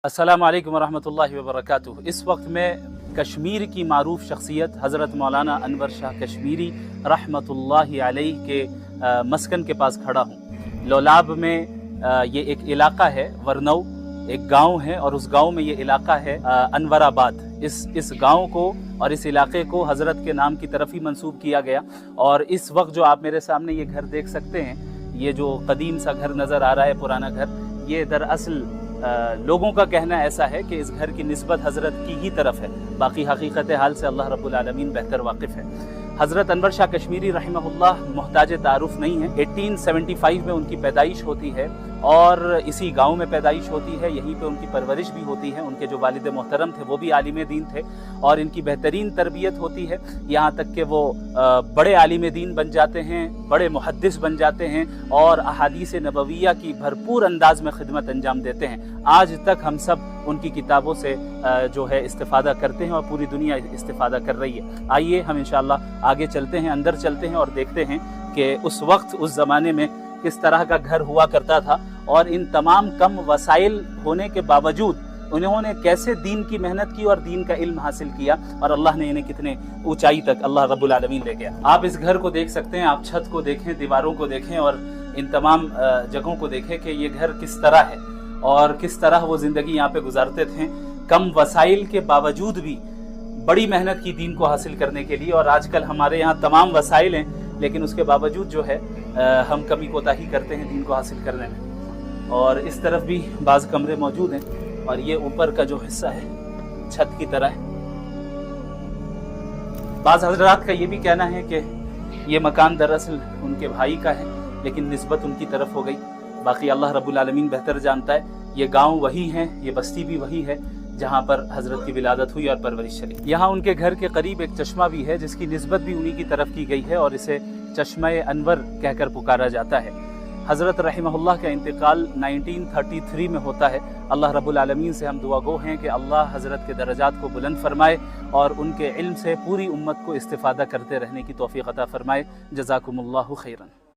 अस्सलामु अलैकुम वरहमतुल्लाहि वबरकातुहू। इस वक्त मैं कश्मीर की मारूफ शख्सियत हज़रत मौलाना अनवर शाह कश्मीरी रहमतुल्लाहि अलैहि के मस्कन के पास खड़ा हूँ। लोलाब में ये एक इलाका है, वरनऊ एक गांव है और उस गांव में ये इलाका है अनवराबाद। इस गांव को और इस इलाके को हज़रत के नाम की तरफ ही मंसूब किया गया। और इस वक्त जो आप मेरे सामने ये घर देख सकते हैं, ये जो कदीम सा घर नज़र आ रहा है, पुराना घर, ये दरअसल लोगों का कहना ऐसा है कि इस घर की निस्बत हज़रत की ही तरफ है। बाकी हकीकत हाल से अल्लाह रब्बुल आलमीन बेहतर वाकिफ़ है। हज़रत अनवर शाह कश्मीरी रहमहुल्लाह मोहताज तारुफ नहीं है। 1875 में उनकी पैदाइश होती है और इसी गांव में पैदाइश होती है, यहीं पे उनकी परवरिश भी होती है। उनके जो वालिद मोहतरम थे वो भी आलिम दीन थे और इनकी बेहतरीन तरबियत होती है, यहाँ तक कि वो बड़े आलिम दीन बन जाते हैं, बड़े मुहद्दिस बन जाते हैं और अहादीस नबविया की भरपूर अंदाज में खिदमत अंजाम देते हैं। आज तक हम सब उनकी किताबों से जो है इस्तिफ़ादा करते हैं और पूरी दुनिया इस्तिफ़ादा कर रही है। आइए हम इंशाअल्लाह आगे चलते हैं, अंदर चलते हैं और देखते हैं कि उस वक्त, उस ज़माने में किस तरह का घर हुआ करता था और इन तमाम कम वसाइल होने के बावजूद उन्होंने कैसे दीन की मेहनत की और दीन का इल्म हासिल किया और अल्लाह ने इन्हें कितने ऊंचाई तक अल्लाह रब्बुल आलमीन ले गया। आप इस घर को देख सकते हैं, आप छत को देखें, दीवारों को देखें और इन तमाम जगहों को देखें कि ये घर किस तरह है और किस तरह वो ज़िंदगी यहाँ पे गुजारते थे, कम वसाइल के बावजूद भी बड़ी मेहनत की दीन को हासिल करने के लिए। और आजकल हमारे यहाँ तमाम वसाइल हैं, लेकिन उसके बावजूद जो है हम कमी कोताही करते हैं दीन को हासिल करने में। और इस तरफ भी बाज़ कमरे मौजूद हैं और ये ऊपर का जो हिस्सा है छत की तरह है। बाज़ हज़रात का ये भी कहना है कि ये मकान दरअसल उनके भाई का है, लेकिन निस्बत उनकी तरफ हो गई। बाकी अल्लाह रब्बुल आलमीन बेहतर जानता है। ये गांव वही है, ये बस्ती भी वही है जहाँ पर हज़रत की विलादत हुई और परवरिश चली। यहाँ उनके घर के करीब एक चश्मा भी है जिसकी निस्बत भी उन्हीं की तरफ की गई है और इसे चश्मा-ए अनवर कहकर पुकारा जाता है। हज़रत रहमहुल्लाह का इंतकाल 1933 में होता है। अल्लाह रब्बुल आलमीन से हम दुआ गो हैं कि अल्लाह हज़रत के दरजात को बुलंद फरमाए और उनके इल्म से पूरी उम्मत को इस्तिफ़ादा करते रहने की तौफ़ीक़ अता फरमाए। जज़ाकुमुल्लाहु खैरन।